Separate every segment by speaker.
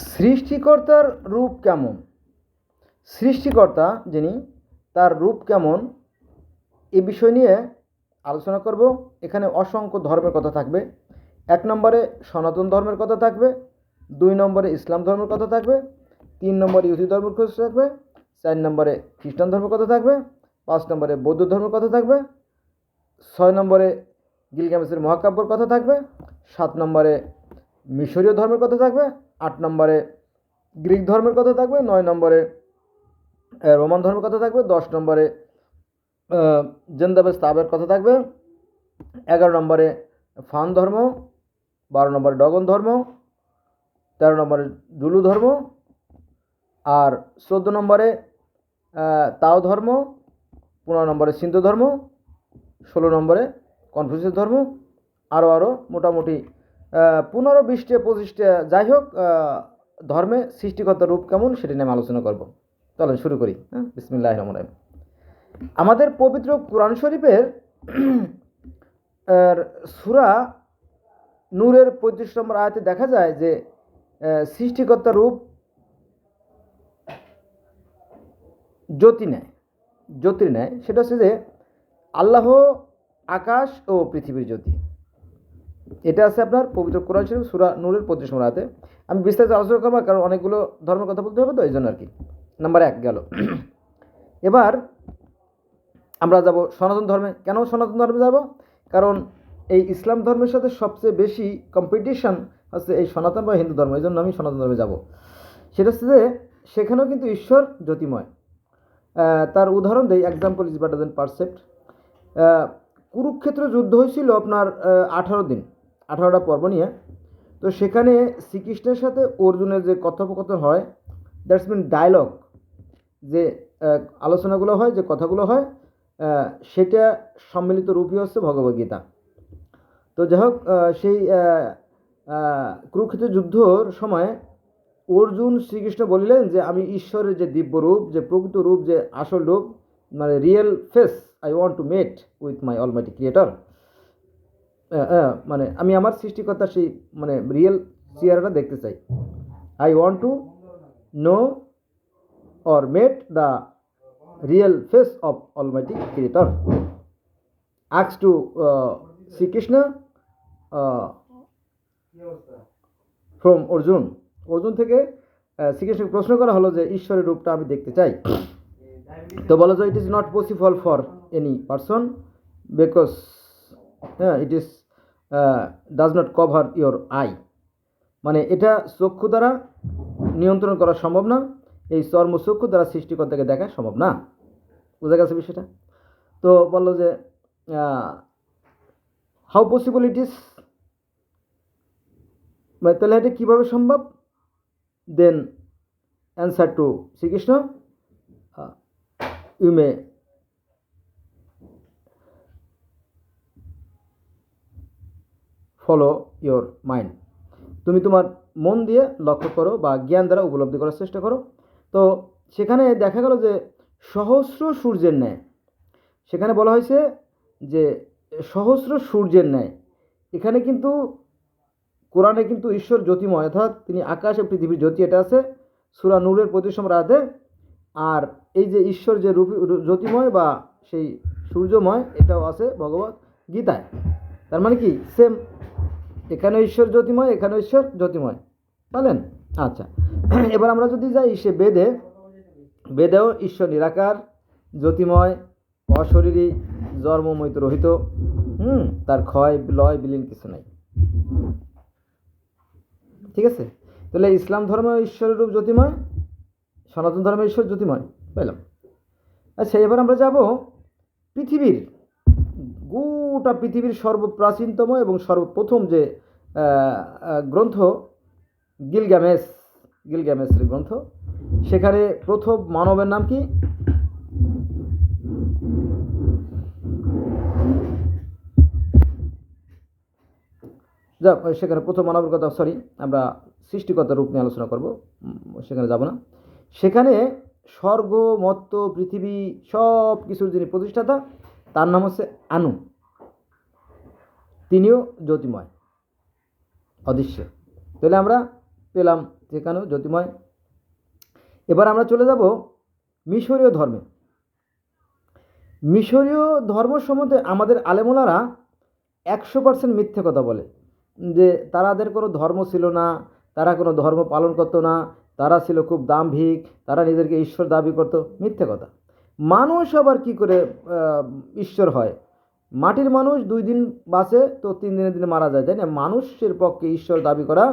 Speaker 1: সৃষ্টিকর্তার রূপ কেমন? সৃষ্টিকর্তা যিনি, তার রূপ কেমন, এ বিষয় নিয়ে আলোচনা করব। এখানে অসংখ্য ধর্মের কথা থাকবে। 1 নম্বরে সনাতন ধর্মের কথা থাকবে, 2 নম্বরে ইসলাম ধর্মের কথা থাকবে, 3 নম্বরে ইহুদি ধর্মের কথা থাকবে, 4 নম্বরে খ্রিস্টান ধর্মের কথা থাকবে, 5 নম্বরে বৌদ্ধ ধর্মের কথা থাকবে, 6 নম্বরে গিলগামেশের মহাকাব্যর কথা থাকবে, 7 নম্বরে মিশরীয় ধর্মের কথা থাকবে, 8 নম্বরে গ্রিক ধর্মের কথা থাকবে, 9 নম্বরে রোমান ধর্মের কথা থাকবে, 10 নম্বরে জেন্দাবেস তাবের কথা থাকবে, 11 নম্বরে ফান ধর্ম, 12 নম্বরে ডগন ধর্ম, 13 নম্বরে জুলু ধর্ম, আর 14 নম্বরে তাও ধর্ম, 15 নম্বরে সিন্ধু ধর্ম, 16 নম্বরে কনফুসিয়াস ধর্ম, আরও মোটামুটি 15-20টা 25টা, যাই হোক, ধর্মে সৃষ্টিকর্তার রূপ কেমন সেটি নিয়ে আলোচনা করব। চলেন শুরু করি। বিসমিল্লাহির রহমানির রহিম। আমাদের পবিত্র কোরআন শরীফের সূরা নূরের 35 নম্বর আয়াতে দেখা যায় যে সৃষ্টিকর্তার রূপ জ্যোতির ন্যায়। সেটা হচ্ছে যে আল্লাহ আকাশ ও পৃথিবীর জ্যোতি। এটা আছে আপনার পবিত্র কোরআন শরীফ সূরা নূরের 35 নম্বর আয়াতে। আমি বিস্তারিত আলোচনা করবো, কারণ অনেকগুলো ধর্মের কথা বলতে হবে, তো এই জন্য আর কি। নাম্বার 1 গেল। এবার আমরা যাব সনাতন ধর্মে। কেন সনাতন ধর্মে যাব? কারণ এই ইসলাম ধর্মের সাথে সবচেয়ে বেশি কম্পিটিশন হচ্ছে এই সনাতন বা হিন্দু ধর্ম, এই জন্য আমি সনাতন ধর্মে যাব। সেটা হচ্ছে যে সেখানেও কিন্তু ঈশ্বর জ্যোতিময়। তার উদাহরণ দেই, example is better than percept. Kurukshetra যুদ্ধ হয়েছিল আপনার 18 দিন, 18টা পর্ব নিয়ে। তো সেখানে শ্রীকৃষ্ণের সাথে অর্জুনের যে কথোপকথন হয়, দ্যাটস মিন ডায়লগ, যে আলোচনাগুলো হয়, যে কথাগুলো হয়, সেটা সম্মিলিত রূপই হচ্ছে ভগবদ্গীতা। তো যাই হোক, সেই কুরুক্ষেত্র যুদ্ধর সময় অর্জুন শ্রীকৃষ্ণ বলিলেন যে আমি ঈশ্বরের যে দিব্য রূপ, যে প্রকৃত রূপ, যে আসল রূপ, মানে real face, I want to mate with my Almighty creator. মানে আমি আমার সৃষ্টিকর্তার সেই মানে রিয়েল চেহারাটা দেখতে চাই। I want to know or met the real face of Almighty Creator. Asked to Sri Krishna from Arjun. Arjun থেকে শ্রীকৃষ্ণকে প্রশ্ন করা হলো যে ঈশ্বরের রূপটা আমি দেখতে চাই। তো বলা যায় it is not possible for any person because it is does not cover your I. মানে এটা চক্ষু দ্বারা নিয়ন্ত্রণ করা সম্ভব না, এই চর্মচক্ষু দ্বারা সৃষ্টিকর্তাকে দেখা সম্ভব না। বোঝা গেছে বিষয়টা? তো বললো যে হাউ পসিবল ইট ইজ, তাহলে এটা কীভাবে সম্ভব? Then answer to Srikrishna, you may follow your mind. তুমি তোমার মন দিয়ে লক্ষ্য করো বা জ্ঞান দ্বারা উপলব্ধি করার চেষ্টা করো। তো সেখানে দেখা গেল যে সহস্র সূর্যের ন্যায়, সেখানে বলা হয়েছে যে সহস্র সূর্যের ন্যায়। এখানে কিন্তু কোরআনে কিন্তু ঈশ্বর জ্যোতিময়, অর্থাৎ তিনি আকাশ ও পৃথিবীর জ্যোতি, এটা আছে সূরা নূরের 35 নম্বর আয়াতে। আর এই যে ঈশ্বর যে জ্যোতিময় বা সেই সূর্যময়, এটাও আছে ভগবত গীতায়। তার মানে কি সেম, এখানে ঈশ্বর জ্যোতিময়, এখানে ঈশ্বর জ্যোতিময়, পারলেন? আচ্ছা, এবার আমরা যদি যাই সে বেদেও ঈশ্বর নিরাকার, জ্যোতিময়, অশরীরী, জন্মময়িত রহিত, তার ক্ষয় লয় বিলীন কিছু নাই। ঠিক আছে? তাহলে ইসলাম ধর্মে ঈশ্বরের রূপ জ্যোতিময়, সনাতন ধর্মে ঈশ্বর জ্যোতিময়, পেলাম। আচ্ছা, এবার আমরা যাব পৃথিবীর, গোটা পৃথিবীর সর্বপ্রাচীনতম এবং সর্বপ্রথম যে গ্রন্থ গিলগামেশের গ্রন্থ, সেখানে প্রথম মানবের নাম কি? যাক, সেখানে প্রথম মানবের কথা, সরি, আমরা সৃষ্টিকর্তার রূপ নিয়ে আলোচনা করব, সেখানে যাব না। সেখানে স্বর্গ, মর্ত্য, পৃথিবী সব কিছুর যিনি প্রতিষ্ঠাতা, তার নাম হচ্ছে আনু। তিনিও জ্যোতিময়, অদৃশ্য। তাহলে আমরা পেলাম সেখানেও জ্যোতিময়। এবার আমরা চলে যাব মিশরীয় ধর্মে। মিশরীয় ধর্ম সম্বন্ধে আমাদের আলেমুলারা 100% মিথ্যে কথা বলে, যে তাদের কোনো ধর্ম ছিল না, তারা কোনো ধর্ম পালন করতো না, তারা ছিল খুব দাম্ভিক, তারা নিজেদেরকে ঈশ্বর দাবি করতো। মিথ্যে কথা। মানুষ আবার কি করে ঈশ্বর হয়? মাটির মানুষ 2 দিন বাঁচে তো 3 দিনের দিনে মারা যায়, তাই না? মানুষের পক্ষে ঈশ্বর দাবি করা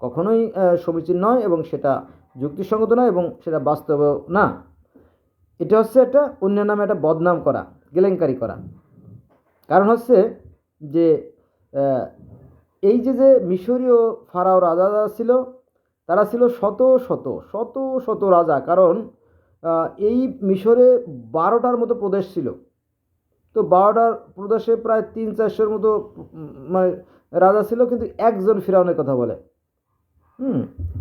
Speaker 1: কখনোই সমীচীন নয়, এবং সেটা যুক্তিসঙ্গত নয়, এবং সেটা বাস্তবেও না। এটা হচ্ছে একটা অন্যের নামে একটা বদনাম করা, কেলেঙ্কারি করা। কারণ হচ্ছে যে এই যে মিশরীয় ফারাও রাজা ছিল, তারা ছিল শত শত শত শত রাজা। কারণ এই মিশরে 12টার মতো প্রদেশ ছিল। তো 12টার প্রদেশে প্রায় 300-400-র মতো মানে রাজা ছিল, কিন্তু একজন ফিরাউনের কথা বলে।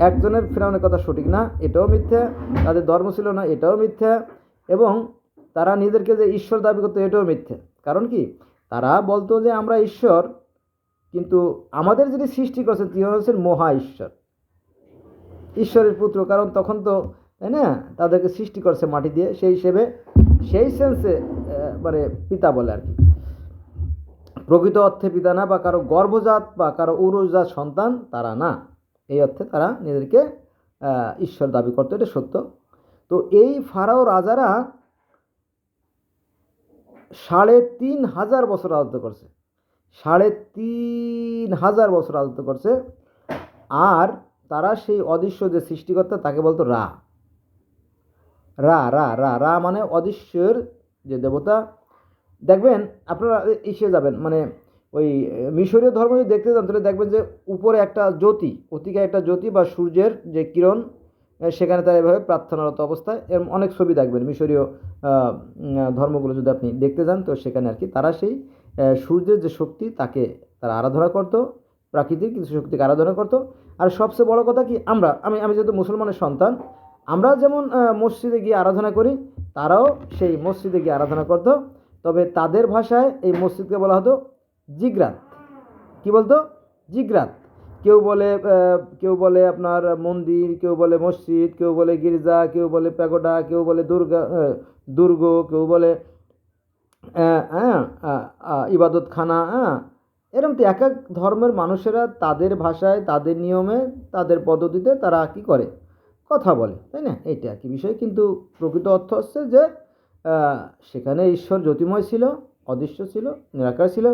Speaker 1: একজনের ফিরাউনের কথা সঠিক না, এটাও মিথ্যা। তাদের ধর্ম ছিল না, এটাও মিথ্যা। এবং তারা নিজেদেরকে যে ঈশ্বর দাবি করতো, এটাও মিথ্যা। কারণ কি? তারা বলতো যে আমরা ঈশ্বর, কিন্তু আমাদের যিনি সৃষ্টি করছেন তিনি হচ্ছেন মহা ঈশ্বর, ঈশ্বরের পুত্র। কারণ তখন তো, তাই না, তাদেরকে সৃষ্টি করছে মাটি দিয়ে, সেই হিসেবে সেই সেন্সে মানে পিতা বলে আর কি। প্রকৃত অর্থে পিতা না, বা কারো গর্ভজাত বা কারো ঔরসজাত সন্তান তারা না। এই অর্থে তারা নিজেদেরকে ঈশ্বর দাবি করতো, এটা সত্য। তো এই ফারাও রাজারা 3,500 বছর রাজত্ব করছে, 3,500 বছর রাজত্ব করছে। আর তারা সেই অদৃশ্য যে সৃষ্টিকর্তা তাকে বলতো রা। রা রা রা রা মানে অদৃশ্যের যে দেবতা। দেখবেন আপনারা এসে যাবেন, মানে ওই মিশরীয় ধর্ম যদি দেখতে যান তাহলে দেখবেন যে উপরে একটা জ্যোতি, অতিকায় একটা জ্যোতি বা সূর্যের যে কিরণ, সেখানে তারা এভাবে প্রার্থনারত অবস্থায়, এর অনেক ছবি দেখবেন মিশরীয় ধর্মগুলো যদি আপনি দেখতে যান, তো সেখানে আর কি তারা সেই সূর্যের যে শক্তি তাকে তারা আরাধনা করত, প্রাকৃতিক কিছু শক্তিকে আরাধনা করত। আর সবচেয়ে বড় কথা কি, আমি যেহেতু মুসলমানের সন্তান, আমরা যেমন মসজিদে গিয়ে আরাধনা করি, তারাও সেই মসজিদে গিয়ে আরাধনা করত। তবে তাদের ভাষায় এই মসজিদকে বলা হতো জিগরাত। কি বলতো? জিগরাত। কেউ বলে আপনার মন্দির, কেউ বলে মসজিদ, কেউ বলে গির্জা, কেউ বলে প্যাগোডা, কেউ বলে দুর্গ, কেউ বলে ইবাদতখানা। এরকম তো এক এক ধর্মের মানুষেরা তাদের ভাষায়, তাদের নিয়মে, তাদের পদ্ধতিতে তারা কি করে, কথা বলে, তাই না? এইটা আর কি বিষয়। কিন্তু প্রকৃত অর্থ হচ্ছে যে সেখানে ঈশ্বর জ্যোতিময় ছিল, অদৃশ্য ছিল, নিরাকার ছিল।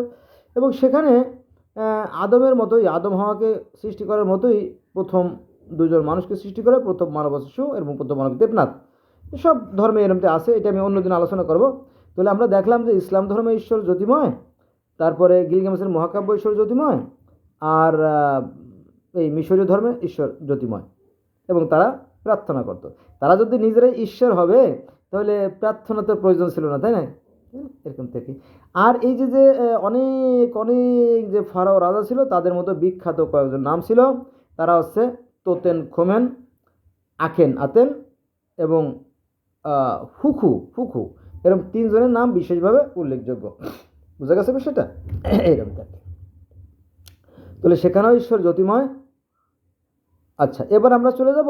Speaker 1: এবং সেখানে আদমের মতোই, আদম হাওয়াকে সৃষ্টি করার মতোই প্রথম 2জন মানুষকে সৃষ্টি করে, প্রথম মানব শিশু এবং প্রথম মানব দেবনাথ। সব ধর্মে এরমতে আছে, এটা আমি অন্যদিন আলোচনা করব। তাহলে আমরা দেখলাম যে ইসলাম ধর্মে ঈশ্বর জ্যোতিময়, তারপরে গিলগামেশের মহাকাব্য ঈশ্বর জ্যোতিময়, আর এই মিশরীয় ধর্মে ঈশ্বর জ্যোতিময়। এবং তারা প্রার্থনা করত। তারা যদি নিজেরাই ঈশ্বর হবে তাহলে প্রার্থনা তো প্রয়োজন ছিল না, তাই না? এরকম থেকে। আর এই যে অনেক অনেক যে ফারাও রাজা ছিল, তাদের মতো বিখ্যাত কয়েকজন নাম ছিল। তারা হচ্ছে তোতেন খোমেন, আখেন আতেন এবং হুকু হুকু। এরকম 3 জনের নাম বিশেষভাবে উল্লেখযোগ্য। বুঝা গেছে বিষয়টা? এইরকম থাকে। তাহলে সেখানেও ঈশ্বর জ্যোতিময়। আচ্ছা, এবার আমরা চলে যাব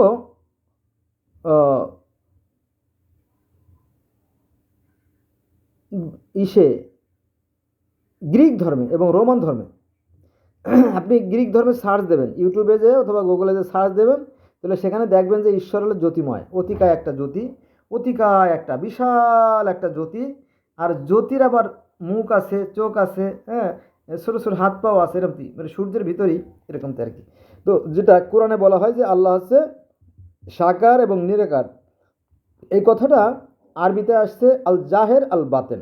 Speaker 1: গ্রিক ধর্মে এবং রোমান ধর্মে। আপনি গ্রিক ধর্মে সার্চ দেবেন, ইউটিউবে যে অথবা গুগলে যে সার্চ দেবেন, তাহলে সেখানে দেখবেন যে ঈশ্বর হলো জ্যোতিময়, অতিকায় একটা জ্যোতি, অতিকায় একটা বিশাল একটা জ্যোতি। আর জ্যোতির আবার মুখ আছে, চোখ আছে, হ্যাঁ, ছোটো ছোটো হাত পাও আছে, এরকম মানে সূর্যের ভিতরেই এরকম আর কি। তো যেটা কোরআনে বলা হয় যে আল্লাহ হচ্ছে সাকার এবং নিরাকার, এই কথাটা আরবিতে আসছে আল জাহের আল বাতেন।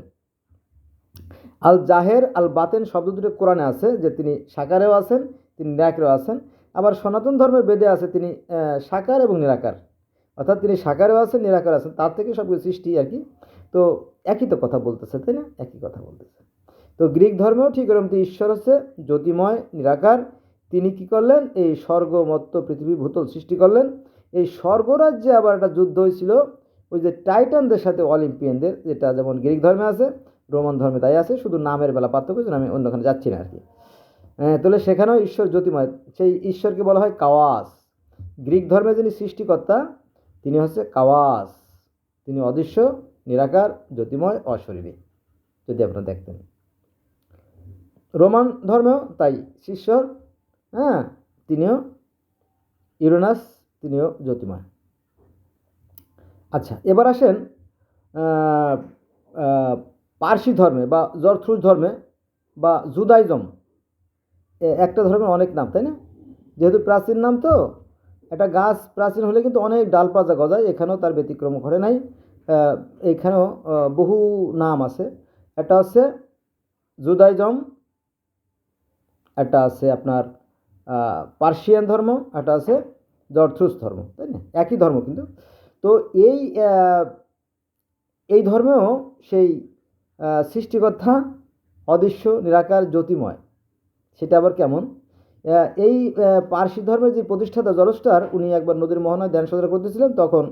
Speaker 1: আল জাহের আল বাতেন শব্দ দুটো কোরআনে আছে, যে তিনি সাকারেও আছেন, তিনি নিরাকারেও আছেন। আবার সনাতন ধর্মের বেদে আছে তিনি সাকার এবং নিরাকার, অর্থাৎ তিনি সাকারেও আছেন, নিরাকার আছেন, তার থেকে সব কিছু সৃষ্টি আর কি। তো একই তো কথা বলতেছে, তাই না? একই কথা বলতেছে। তো গ্রিক ধর্মেও ঠিক এরকম ঈশ্বর হচ্ছে জ্যোতিময়, নিরাকার। তিনি কি করলেন? এই স্বর্গ মত্ত পৃথিবী ভূতল সৃষ্টি করলেন। এই স্বর্গরাজ্যে আবার একটা যুদ্ধ হয়েছিল ওই যে টাইটানদের সাথে অলিম্পিয়ানদের, যেটা যেমন গ্রিক ধর্মে আছে, রোমান ধর্মে তাই আছে, শুধু নামের বেলা পার্থক্য, আমি অন্যখানে যাচ্ছি না আর কি। তাহলে সেখানেও ঈশ্বর জ্যোতিময়। সেই ঈশ্বরকে বলা হয় কাওয়াস। গ্রিক ধর্মের যিনি সৃষ্টিকর্তা তিনি হচ্ছে কাওয়াস, তিনি অদৃশ্য, নিরাকার, জ্যোতিময়, অশরীরী, যদি আপনারা দেখতেন। রোমান ধর্মেও তাই, ঈশ্বর, হ্যাঁ, তিনিও ইউরেনাস, তিনিও জ্যোতিময়। আচ্ছা, এবার আসেন পার্সি ধর্মে বা জরথ্রুস ধর্মে বা জুদাইজম, একটা ধর্মের অনেক নাম, তাই না? যেহেতু প্রাচীন নাম তো, একটা গাছ প্রাচীন হলে কিন্তু অনেক ডালপালা গজায়, এখানেও তার ব্যতিক্রম ঘটে নাই। এইখানেও বহু নাম আছে। একটা হচ্ছে জুদাইজম, একটা আছে আপনার পার্সিয়ান ধর্ম, একটা আছে জরথ্রুস ধর্ম, তাই না? একই ধর্ম কিন্তু। তো এই ধর্মেও সেই সৃষ্টিকর্তা অদৃশ্য, নিরাকার, জ্যোতিময়। সেটা আবার কেমন? এই পার্সি ধর্মের যে প্রতিষ্ঠাতা জরস্টার, উনি একবার নদীর মোহনায় ধ্যান সাধনা করতেছিলেন, তখন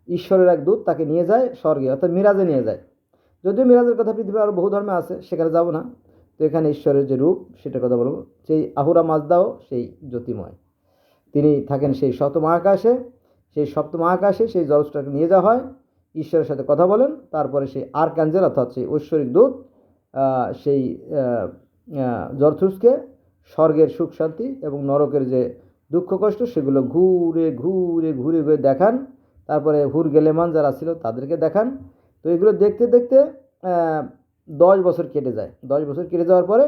Speaker 1: ঈশ্বরের এক দূত তাকে নিয়ে যায় স্বর্গে, অর্থাৎ মিরাজে নিয়ে যায়। যদিও মিরাজের কথা পৃথিবীর আরও বহু ধর্মে আছে, সেখানে যাব না। তো এখানে ঈশ্বরের যে রূপ সেটার কথা বলবো। সেই আহুরা মাজদাও সেই জ্যোতিময়, তিনি থাকেন সেই সপ্ত মহাকাশে। সেই সপ্ত মহাকাশে সেই জরস্টারকে নিয়ে যাওয়া হয়, ঈশ্বরের সাথে কথা বলেন, তারপরে সেই আর্কাঞ্জেল অর্থাৎ সেই ঐশ্বরিক দূত সেই জরথ্রুসকে স্বর্গের সুখ শান্তি এবং নরকের যে দুঃখ কষ্ট সেগুলো ঘুরে ঘুরে ঘুরে ঘুরে দেখান। তারপরে হুর গেলেমান যারা ছিল তাদেরকে দেখান। তো এগুলো দেখতে দেখতে 10 বছর কেটে যায়। 10 বছর কেটে যাওয়ার পরে,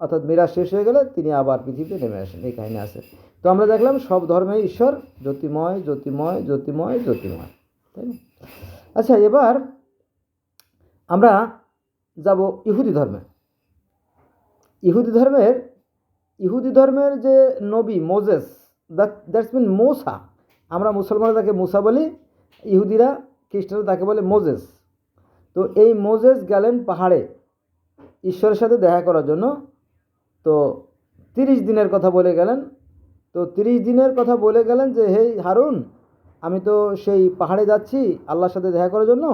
Speaker 1: অর্থাৎ মিরাজ শেষ হয়ে গেলে তিনি আবার পৃথিবীতে নেমে আসেন, এই কাহিনী আছে। তো আমরা দেখলাম সব ধর্মে ঈশ্বর জ্যোতিময়, জ্যোতিময়, জ্যোতিময়, জ্যোতিময়, তাই না? আচ্ছা, এবার আমরা যাব ইহুদি ধর্মে। ইহুদি ধর্মের যে নবী মোজেস, দ্যাটস মিন মোসা, আমরা মুসলমানরা তাকে মুসা বলি, ইহুদিরা খ্রিস্টানরা তাকে বলে মোজেস। তো এই মোজেস গেলেন পাহাড়ে ঈশ্বরের সাথে দেখা করার জন্য। তো 30 দিনের কথা বলে গেলেন। তো 30 দিনের কথা বলে গেলেন যে, হে হারুন, আমি তো সেই পাহাড়ে যাচ্ছি আল্লাহর সাথে দেখা করার জন্য,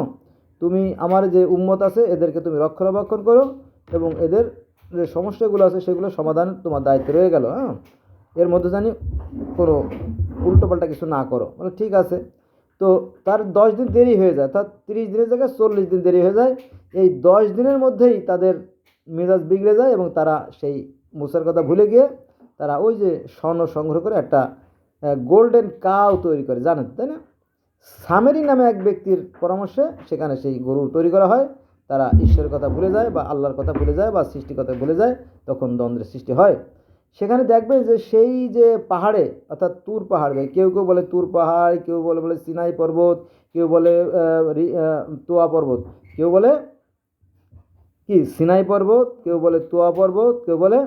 Speaker 1: তুমি আমার যে উম্মত আছে এদেরকে তুমি রক্ষণাবেক্ষণ করো এবং এদের যে সমস্যাগুলো আছে সেগুলো সমাধান তোমার দায়িত্ব রয়ে গেল। হ্যাঁ, এর মধ্যে জানি কোনো উল্টোপাল্টা কিছু না করো। বলে ঠিক আছে। তো তার 10 দিন দেরি হয়ে যায়, তার 30 দিনের জায়গায় 40 দিন দেরি হয়ে যায়। এই 10 দিনের মধ্যেই তাদের মেজাজ বিগড়ে যায় এবং তারা সেই মুসার কথা ভুলে গিয়ে তারা ওই যে স্বর্ণ সংগ্রহ করে একটা গোল্ডেন কাউ তৈরি করে, জানেন তাই না? সামেরি নামে এক ব্যক্তির পরামর্শে সেখানে সেই গরু তৈরি করা হয়। তারা ঈশ্বরের কথা ভুলে যায় বা আল্লাহর কথা ভুলে যায় বা সৃষ্টির কথা ভুলে যায়, তখন দ্বন্দ্বের সৃষ্টি হয়। সেখানে দেখবে যে সেই যে পাহাড়ে, অর্থাৎ তুর পাহাড়, কেউ কেউ বলে তুর পাহাড়, কেউ বলে সিনাই পর্বত, কেউ বলে তোয়া পর্বত, কেউ বলে কি সিনাই পর্বত, কেউ বলে তোয়া পর্বত, কেউ বলে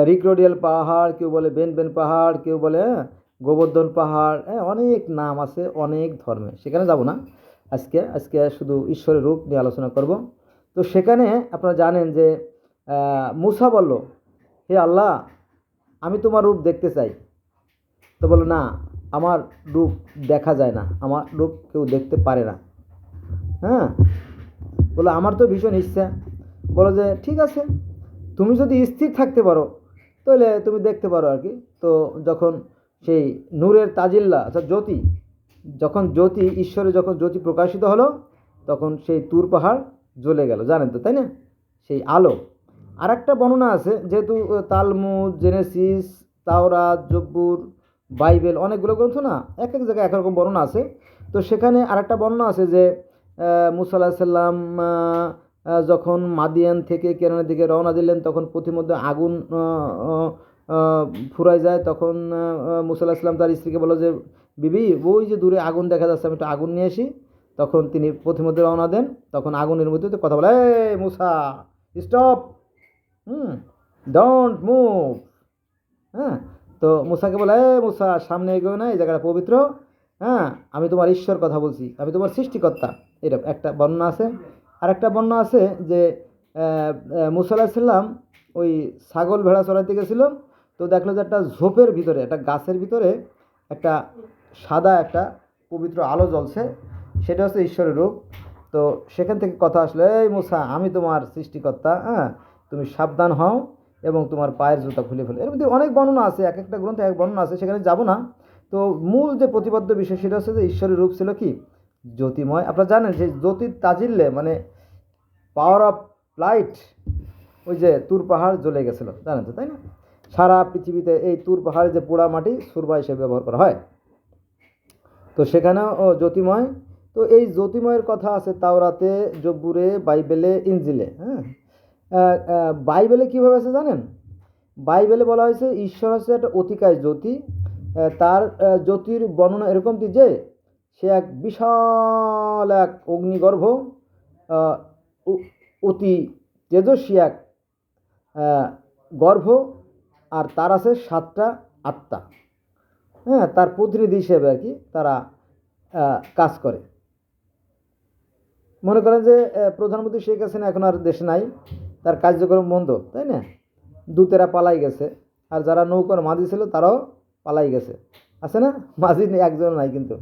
Speaker 1: রিক্রোডিয়াল পাহাড়, কেউ বলে বেন পাহাড়, কেউ বলে গোবর্ধন পাহাড়। অনেক নাম আছে অনেক ধর্মে, সেখানে যাব না আজকে শুধু ঈশ্বরের রূপ নিয়ে আলোচনা করব। তো সেখানে আপনারা জানেন যে মুসা বলল, হে আল্লাহ, আমি তোমার রূপ দেখতে চাই। তো বললো, না, আমার রূপ দেখা যায় না, আমার রূপ কেউ দেখতে পারে না। হ্যাঁ, বলো আমার তো ভীষণ ইচ্ছা। বলো যে ঠিক আছে, তুমি যদি স্থির থাকতে পারো তাহলে তুমি দেখতে পারো আর কি। তো যখন সেই নূরের তাজিল্লা অর্থাৎ জ্যোতি, যখন জ্যোতি প্রকাশিত হলো, তখন সেই তুর পাহাড় জ্বলে গেল, জানেন তো তাই না? সেই আলো। আর একটা বর্ণনা আছে, যেহেতু তালমুদ, জেনেসিস, তাওরাত, জব্বুর, বাইবেল অনেকগুলো গ্রন্থ না, এক এক জায়গায় একরকম বর্ণনা আছে। তো সেখানে আর একটা বর্ণনা আছে যে মুসা আলাইহিস সালাম যখন মাদিয়ান থেকে কেনানের দিকে রওনা দিলেন, তখন পথিমধ্যে আগুন ফুরায় যায়। তখন মুসা আলাইহিস সালাম তার স্ত্রীকে বলল যে, বিবি, ওই যে দূরে আগুন দেখা যাচ্ছে, আমি একটু আগুন নিয়ে আসি। তখন তিনি পথিমধ্যে রওনা দেন। তখন আগুনের মধ্যে কথা বলে, এই মুসা, স্টপ, ডোন্ট মুভ। হ্যাঁ, তো মুসাকে বলে, মুসা, সামনে এগোয় না, এই জায়গাটা পবিত্র। হ্যাঁ, আমি তোমার ঈশ্বর কথা বলছি, আমি তোমার সৃষ্টিকর্তা। এটা একটা বর্ণনা আছে। আর একটা বর্ণনা আছে যে মুসা আলাইহিস সালাম ওই ছাগল ভেড়া চড়াইতে গেছিল। তো দেখলো যে একটা ঝোপের ভিতরে, একটা গাছের ভিতরে একটা সাদা একটা পবিত্র আলো জ্বলছে, সেটা হচ্ছে ঈশ্বরের রূপ। তো সেখান থেকে কথা আসলো, এই মুসা, আমি তোমার সৃষ্টিকর্তা, হ্যাঁ, তুমি সাবধান হও এবং তোমার পায়ের জুতা খুলে ফেলে। এর মধ্যে অনেক বর্ণনা আছে, এক একটা গ্রন্থে এক বর্ণনা আছে, সেখানে যাব না। তো মূল যে প্রতিপাদ্য বিষয় সেটা হচ্ছে যে ঈশ্বরের রূপ ছিল কি জ্যোতিময়। আপনারা জানেন যে জ্যোতির তাজিল্যে মানে পাওয়ার অফ লাইট, ওই যে তুর পাহাড় জ্বলে গেছিল, জানেন তো তাই না? সারা পৃথিবীতে এই তুর পাহাড়ে যে পোড়া মাটি সুরমা হিসেবে ব্যবহার করা হয়, তো সেখানেও জ্যোতিময়। তো এই জ্যোতিময়ের কথা আছে তাওরাতে, জব্বুরে, বাইবেলে, ইনজিলে। হ্যাঁ, বাইবেলে কীভাবে আছে জানেন? বাইবেলে বলা হয়েছে ঈশ্বর হচ্ছে একটা অতিকায় জ্যোতি। তার জ্যোতির বর্ণনা এরকম যে সে এক বিশাল এক অগ্নিগর্ভ, অতি তেজস্বী এক গর্ভ, আর তার আছে 7টা আত্মা। হ্যাঁ, তার প্রতিনিধি হিসেবে আর কি তারা কাজ করে। মনে করেন যে প্রধানমন্ত্রী শেখ হাসিনা এখন আর দেশে নাই, তার কার্যক্রম বন্ধ, তাই না? দূতেরা পালাই গেছে, আর যারা নৌকার মাঝি ছিল তারাও পালাই গেছে, আছে না? মাঝি একজন নাই কিন্তু,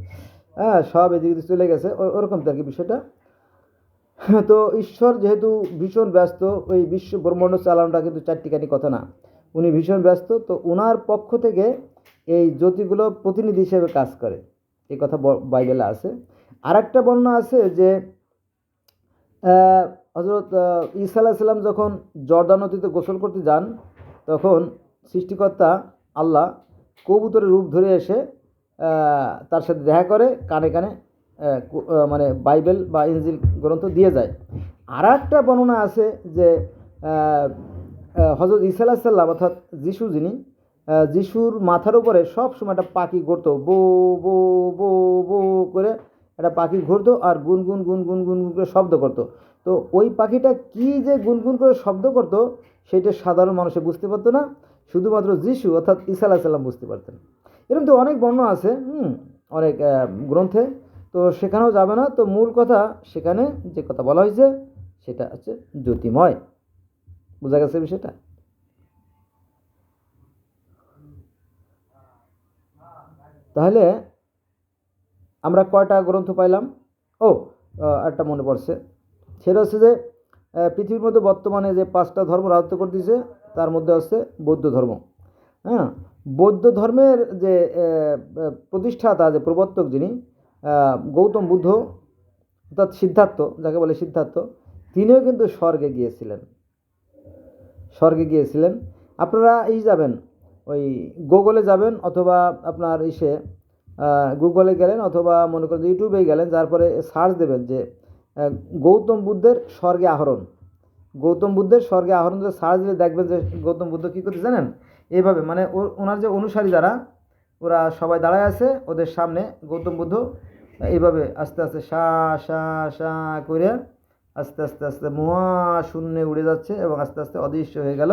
Speaker 1: হ্যাঁ, সব এদিকে চলে গেছে, ওরকম তো আর কি বিষয়টা। তো ঈশ্বর যেহেতু ভীষণ ব্যস্ত, ওই বিশ্ব ব্রহ্মাণ্ড চালানোটা কিন্তু চারটিখানি কথা না, উনি ভীষণ ব্যস্ত। তো ওনার পক্ষ থেকে এই জ্যোতিগুলো প্রতিনিধি হিসেবে কাজ করে, এই কথা বাইবেলে আছে। আর একটা বর্ণনা আছে যে হযরত ঈসা আলাইহিস সালাম যখন জর্দান নদীতে গোসল করতে যান, তখন সৃষ্টিকর্তা আল্লাহ কবুতরের রূপ ধরে এসে তার সাথে দেখা করে, কানে কানে মানে বাইবেল বা ইনজিল গ্রন্থ দিয়ে যায়। আর একটা বর্ণনা আছে যে হযরত ঈসা আলাইহিস সালাম অর্থাৎ যিশু, যিশুর মাথার উপরে সব সময় একটা পাখি ঘুরতো, বো বো বো বো করে একটা পাখি ঘুরতো, আর গুনগুন গুনগুন গুনগুন করে শব্দ করতো। তো ওই পাখিটা কি যে গুনগুন করে শব্দ করতো সেটা সাধারণ মানুষে বুঝতে পারতো না, শুধুমাত্র যিশু অর্থাৎ ঈসা আলাইহিস সালাম বুঝতে পারতেন। এরকম তো অনেক বর্ণনা আছে অনেক গ্রন্থে, তো সেখানেও যাবে না। তো মূল কথা সেখানে যে কথা বলা হয়েছে সেটা হচ্ছে জ্যোতিময়। বোঝা গেছে বিষয়টা? তাহলে আমরা কয়টা গ্রন্থ পাইলাম? ও, একটা মনে পড়ছে, সেটা হচ্ছে যে পৃথিবীর মধ্যে বর্তমানে যে 5টা ধর্ম রাজত্ব করতেছে তার মধ্যে হচ্ছে বৌদ্ধ ধর্ম। হ্যাঁ, বৌদ্ধ ধর্মের যে প্রতিষ্ঠাতা, যে প্রবর্তক যিনি, গৌতম বুদ্ধ অর্থাৎ সিদ্ধার্থ, যাকে বলে সিদ্ধার্থ, তিনিও কিন্তু স্বর্গে গিয়েছিলেন। আপনারা যাবেন, ওই গুগলে যাবেন, অথবা আপনার গুগলে গেলেন, অথবা মনে করেন ইউটিউবে গেলেন, তারপরে সার্চ দেবেন যে গৌতম বুদ্ধের স্বর্গে আহরণ। গৌতম বুদ্ধের স্বর্গে আহরণ যে সার্চ দিলে দেখবেন যে গৌতম বুদ্ধ কী করতে জানেন? এইভাবে মানে ওনার যে অনুসারী যারা, ওরা সবাই দাঁড়ায় আছে, ওদের সামনে গৌতম বুদ্ধ এইভাবে আস্তে আস্তে সা সা সা করে আস্তে আস্তে আস্তে মহাশূন্যে উড়ে যাচ্ছে, এবং আস্তে আস্তে অদৃশ্য হয়ে গেল,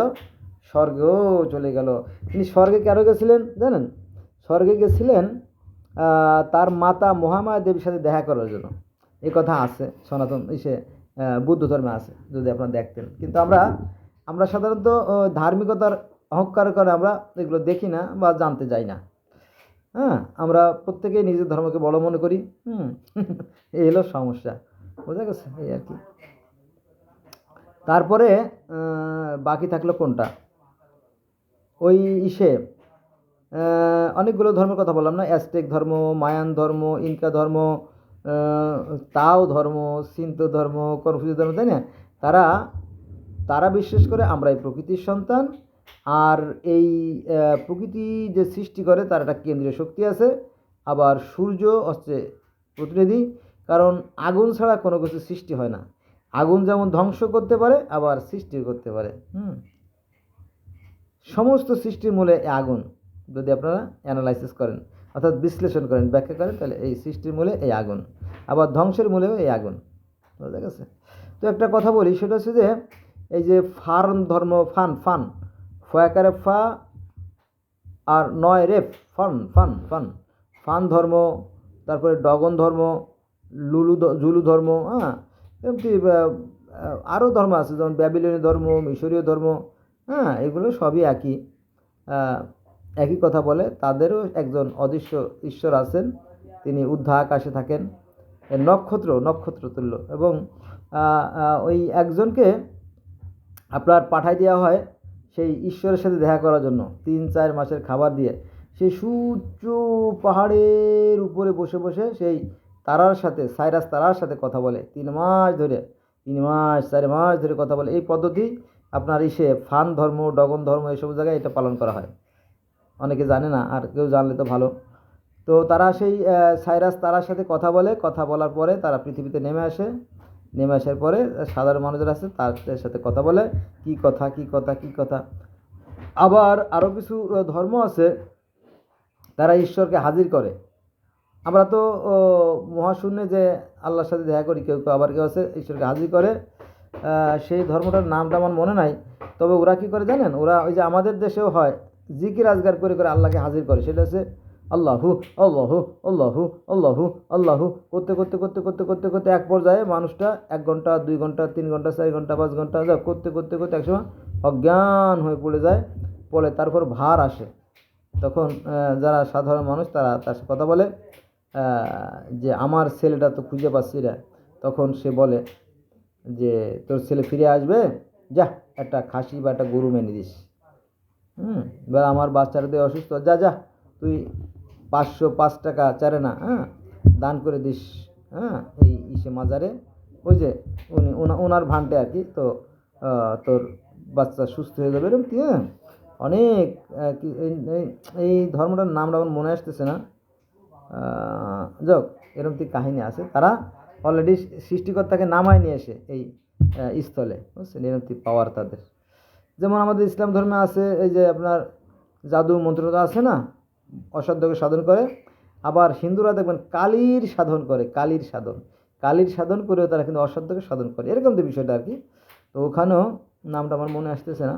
Speaker 1: স্বর্গেও চলে গেল। তিনি স্বর্গে কেন গেছিলেন জানেন? স্বর্গে গেছিলেন তার মাতা মহামায়া দেবীর সাথে দেখা করার জন্য। এই কথা আছে সনাতন বুদ্ধ ধর্মে আছে, যদি আপনারা দেখতেন। কিন্তু আমরা সাধারণত ধার্মিকতার অহংকার করে আমরা এগুলো দেখি না বা জানতে যাই না। হ্যাঁ, আমরা প্রত্যেকেই নিজের ধর্মকে বড় মনে করি। এই হলো সমস্যা, বোঝা গেছে? এই আর কি। তারপরে বাকি থাকলো কোনটা? ওই অনেকগুলো ধর্মের কথা বললাম না? অ্যাজটেক ধর্ম, মায়ান ধর্ম, ইনকা ধর্ম, তাও ধর্ম, সিন্তো ধর্ম, কনফুসিয়াস ধর্ম, তাই না? তারা বিশ্বাস করে আমরা এই প্রকৃতির সন্তান, আর এই প্রকৃতি যে সৃষ্টি করে তার একটা কেন্দ্রীয় শক্তি আছে। আবার সূর্য হচ্ছে প্রতিনিধি, কারণ আগুন ছাড়া কোনো কিছু সৃষ্টি হয় না। আগুন যেমন ধ্বংস করতে পারে, আবার সৃষ্টি করতে পারে। সমস্ত সৃষ্টির মূলে আগুন, যদি আপনারা অ্যানালাইসিস করেন অর্থাৎ বিশ্লেষণ করেন, ব্যাখ্যা করেন, তাহলে এই সৃষ্টির মূলে এই আগুন, আবার ধ্বংসের মূলেও এই আগুন। বুঝা গেছে? তো একটা কথা বলি, সেটা হচ্ছে যে এই যে ফার্ন ধর্ম, ফান ফয়াকারে ফা আর 9 রেফ, ফান ধর্ম, তারপরে ডগন ধর্ম, জুলু ধর্ম, হ্যাঁ, এমনি আরও ধর্ম আছে, যেমন ব্যাবিলনীয় ধর্ম, মিশরীয় ধর্ম। হ্যাঁ, এগুলো সবই একই কথা বলে। তাদেরও একজন অদৃশ্য ঈশ্বর আছেন, তিনি ঊর্ধ্ব আকাশে থাকেন, নক্ষত্র তুল্য, এবং ওই একজনকে আপনার পাঠাই দেওয়া হয় সেই ঈশ্বরের সাথে দেখা করার জন্য 3-4 মাসের খাবার দিয়ে সেই সূর্য পাহাড়ের উপরে বসে বসে সেই তারার সাথে, সাইরাস তারার সাথে কথা বলে 3 মাস ধরে, 3 মাস 4 মাস ধরে কথা বলে। এই পদ্ধতি আপনার ফান ধর্ম, ডগন ধর্ম এইসব জায়গায় এটা পালন করা হয়। অনেকে জানে না, আর কেউ জানলে তো ভালো। তো তারা সেই সাইরাস তারার সাথে কথা বলে, কথা বলার পরে তারা পৃথিবীতে নেমে আসে। নেমে আসার পরে সাধারণ মানুষের আছে তাদের সাথে কথা বলে, কি কথা কি কথা কি কথা। আবার আরও কিছু ধর্ম আছে, তারা ঈশ্বরকে হাজির করে। আমরা তো মহাশূন্যে যে আল্লাহর সাথে দেখা করি, কেউ কেউ আবার কেউ আছে ঈশ্বরকে হাজির করে। সেই ধর্মটার নামটা আমার মনে নাই। তবে ওরা কী করে জানেন, ওরা ওই যে আমাদের দেশেও হয় জিকির আজগার করে করে আল্লাহকে হাজির করে। সেটা হচ্ছে আল্লাহু আল্লাহু আল্লাহু আল্লাহু আল্লাহু করতে করতে করতে করতে করতে করতে এক পর্যায়ে মানুষটা 1 ঘন্টা 2 ঘন্টা 3 ঘন্টা 4 ঘন্টা 5 ঘন্টা যা করতে করতে করতে একসময় অজ্ঞান হয়ে পড়ে যায়। পরে তারপর ভার আসে, তখন যারা সাধারণ মানুষ তারা তার সাথে কথা বলে যে আমার ছেলেটা তো খুঁজে পাচ্ছি না। তখন সে বলে যে তোর ছেলে ফিরে আসবে, যা একটা খাসি বা একটা গরু মেনে দিস। বা আমার বাচ্চাটা দিয়ে অসুস্থ, যা যা তুই 505 টাকা চারে না দান করে দিস এই মাজারে, ওই যে ওনার ভান্ডে আর কি। তো তোর বাচ্চা সুস্থ হয়ে যাবে এরকম কি। অনেক এই ধর্মটার নামটা আমার মনে আসতেছে না। যাক, এরকম কি কাহিনী আছে। তারা অলরেডি সৃষ্টিকর্তাকে নামায় নিয়ে এসে এই স্থলে, বুঝছেন, এরকম পাওয়ার তাদের। যেমন আমাদের ইসলাম ধর্মে আছে এই যে আপনার জাদু মন্ত্রটা আছে না, অসাধ্যকে সাধন করে। আবার হিন্দুরা দেখবেন কালীর সাধন করে, কালীর সাধন করেও তারা কিন্তু অসাধ্যকে সাধন করে, এরকম তো বিষয়টা আর কি। তো ওখানেও নামটা আমার মনে আসতেছে না,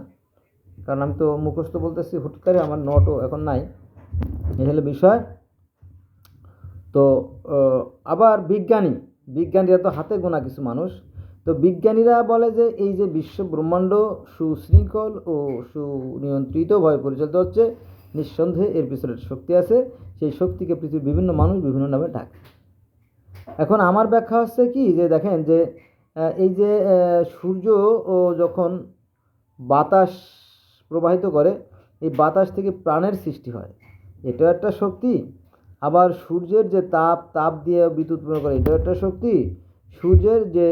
Speaker 1: কারণ আমি তো মুখস্থ বলতেছি হুট করে, আমার নোটও এখন নাই। এই হলো বিষয়। তো আবার বিজ্ঞানীরা তো হাতে গোনা কিছু মানুষ। তো বিজ্ঞানীরা বলে যে এই যে বিশ্ব ব্রহ্মাণ্ড সুশৃঙ্খল ও সুনিয়ন্ত্রিতভাবে পরিচালিত হচ্ছে, নিঃসন্দেহে এর পিছনে শক্তি আছে। সেই শক্তিকে পৃথিবীর বিভিন্ন মানুষ বিভিন্ন নামে ডাকে। এখন আমার ব্যাখ্যা হচ্ছে কি, যে দেখেন যে এই যে সূর্য যখন বাতাস প্রবাহিত করে, এই বাতাস থেকে প্রাণের সৃষ্টি হয়, এটাও একটা শক্তি। আবার সূর্যের যে তাপ দিয়ে বিদ্যুৎ উৎপন্ন করে, এটাও একটা শক্তি। সূর্যের যে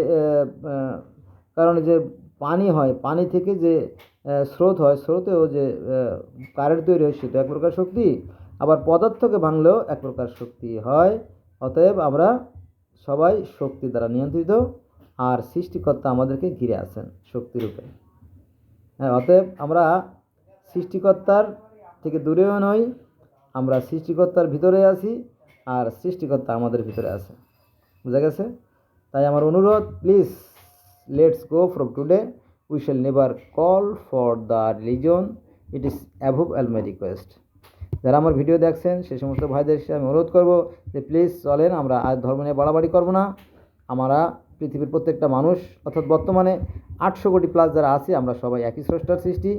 Speaker 1: কারণে যে পানি হয়, পানি থেকে যে স্রোত হয়, স্রোতেও যে কারেন্ট তৈরি হয়, সেটা এক প্রকার শক্তি। আবার পদার্থকে ভাঙলেও এক প্রকার শক্তি হয়। অতএব আমরা সবাই শক্তি দ্বারা নিয়ন্ত্রিত, আর সৃষ্টিকর্তা আমাদেরকে ঘিরে আছেন শক্তিরূপে। অতএব আমরা সৃষ্টিকর্তার থেকে দূরেও নই, আমরা সৃষ্টিকর্তার ভিতরে আছি, আর সৃষ্টিকর্তা আমাদের ভিতরে আছে। বুঝা গেছে? তাই আমার অনুরোধ, please let's go from today, we shall never call for the religion, it is অ্যাভভ all my request. যারা আমার ভিডিও দেখছেন সে সমস্ত ভাইদের আমি অনুরোধ করব যে প্লিজ চলেন, আমরা আর ধর্ম নিয়ে বাড়াবাড়ি করবো না। আমরা পৃথিবীর প্রত্যেকটা মানুষ, অর্থাৎ বর্তমানে 800 কোটি প্লাস যারা আছে, আমরা সবাই একই স্রষ্টার সৃষ্টি,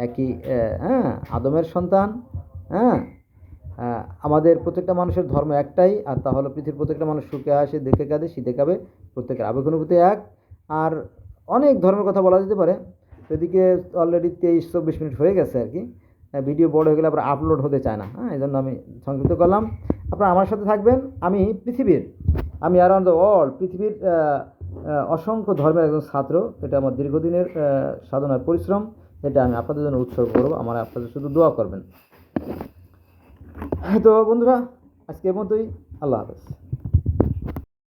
Speaker 1: একই আদমের সন্তান। আমাদের প্রত্যেকটা মানুষের ধর্ম একটাই, আর তা হলো পৃথিবীর প্রত্যেকটা মানুষ সুখে আসে, দেখে কাঁদে, শীতে কাঁপে, প্রত্যেকের আবেগ অনুভূতি এক। আর অনেক ধর্মের কথা বলা যেতে পারে, এদিকে অলরেডি 23-24 মিনিট হয়ে গেছে আর কি। ভিডিও বড় হয়ে গেলে আবার আপলোড হতে চায় না, এই জন্য আমি সংক্ষিপ্ত করলাম। আপনারা আমার সাথে থাকবেন। আমি অ্যারাউন্ড দ্য ওয়ার্ল্ড, পৃথিবীর অসংখ্য ধর্মের একজন ছাত্র। এটা আমার দীর্ঘদিনের সাধনার পরিশ্রম, এটা আমি আপনাদের জন্য উৎসর্গ করবো। আমার আপনাদের শুধু দোয়া করবেন। তো বন্ধুরা, আজকে এর মতোই, আল্লাহ হাফেজ।